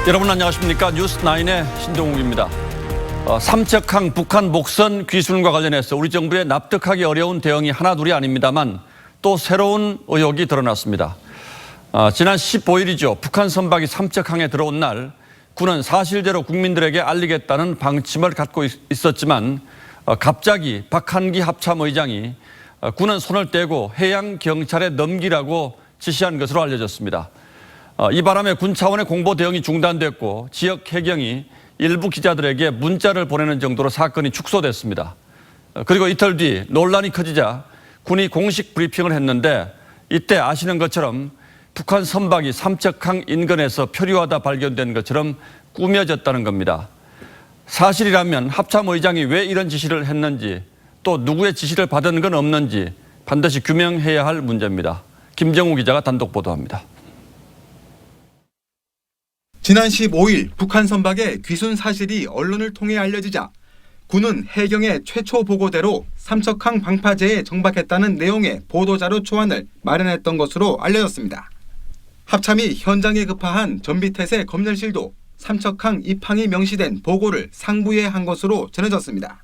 여러분 안녕하십니까? 뉴스9의 신동욱입니다. 삼척항 북한 목선 귀순과 관련해서 우리 정부의 납득하기 어려운 대응이 하나둘이 아닙니다만 또 새로운 의혹이 드러났습니다. 지난 15일이죠. 북한 선박이 삼척항에 들어온 날 군은 사실대로 국민들에게 알리겠다는 방침을 갖고 있었지만 갑자기 박한기 합참의장이 군은 손을 떼고 해양경찰에 넘기라고 지시한 것으로 알려졌습니다. 이 바람에 군 차원의 공보 대응이 중단됐고 지역 해경이 일부 기자들에게 문자를 보내는 정도로 사건이 축소됐습니다. 그리고 이틀 뒤 논란이 커지자 군이 공식 브리핑을 했는데 이때 아시는 것처럼 북한 선박이 삼척항 인근에서 표류하다 발견된 것처럼 꾸며졌다는 겁니다. 사실이라면 합참의장이 왜 이런 지시를 했는지 또 누구의 지시를 받은 건 없는지 반드시 규명해야 할 문제입니다. 김정우 기자가 단독 보도합니다. 지난 15일 북한 선박의 귀순 사실이 언론을 통해 알려지자 군은 해경의 최초 보고대로 삼척항 방파제에 정박했다는 내용의 보도자료 초안을 마련했던 것으로 알려졌습니다. 합참이 현장에 급파한 전비태세 검열실도 삼척항 입항이 명시된 보고를 상부에 한 것으로 전해졌습니다.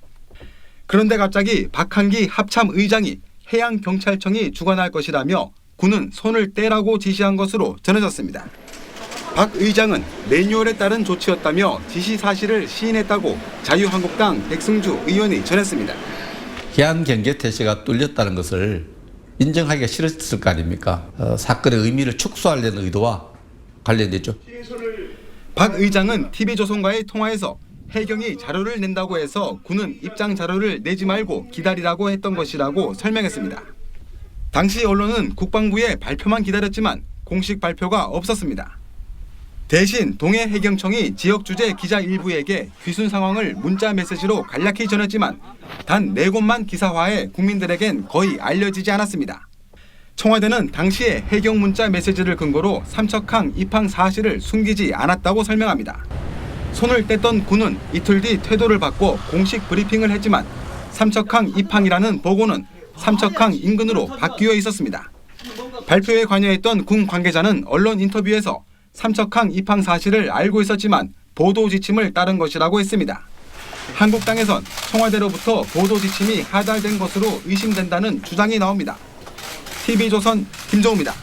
그런데 갑자기 박한기 합참의장이 해양경찰청이 주관할 것이라며 군은 손을 떼라고 지시한 것으로 전해졌습니다. 박 의장은 매뉴얼에 따른 조치였다며 지시 사실을 시인했다고 자유한국당 백승주 의원이 전했습니다. 해안경계 태세가 뚫렸다는 것을 인정하기가 싫었을 거 아닙니까? 사건의 의미를 축소하려는 의도와 관련됐죠. 박 의장은 TV조선과의 통화에서 해경이 자료를 낸다고 해서 군은 입장 자료를 내지 말고 기다리라고 했던 것이라고 설명했습니다. 당시 언론은 국방부의 발표만 기다렸지만 공식 발표가 없었습니다. 대신 동해해경청이 지역주재 기자 일부에게 귀순 상황을 문자 메시지로 간략히 전했지만 단 4곳만 기사화해 국민들에겐 거의 알려지지 않았습니다. 청와대는 당시에 해경 문자 메시지를 근거로 삼척항 입항 사실을 숨기지 않았다고 설명합니다. 손을 뗐던 군은 이틀 뒤 태도를 바꿔 공식 브리핑을 했지만 삼척항 입항이라는 보고는 삼척항 인근으로 바뀌어 있었습니다. 발표에 관여했던 군 관계자는 언론 인터뷰에서 삼척항 입항 사실을 알고 있었지만 보도 지침을 따른 것이라고 했습니다. 한국당에선 청와대로부터 보도 지침이 하달된 것으로 의심된다는 주장이 나옵니다. TV조선 김정우입니다.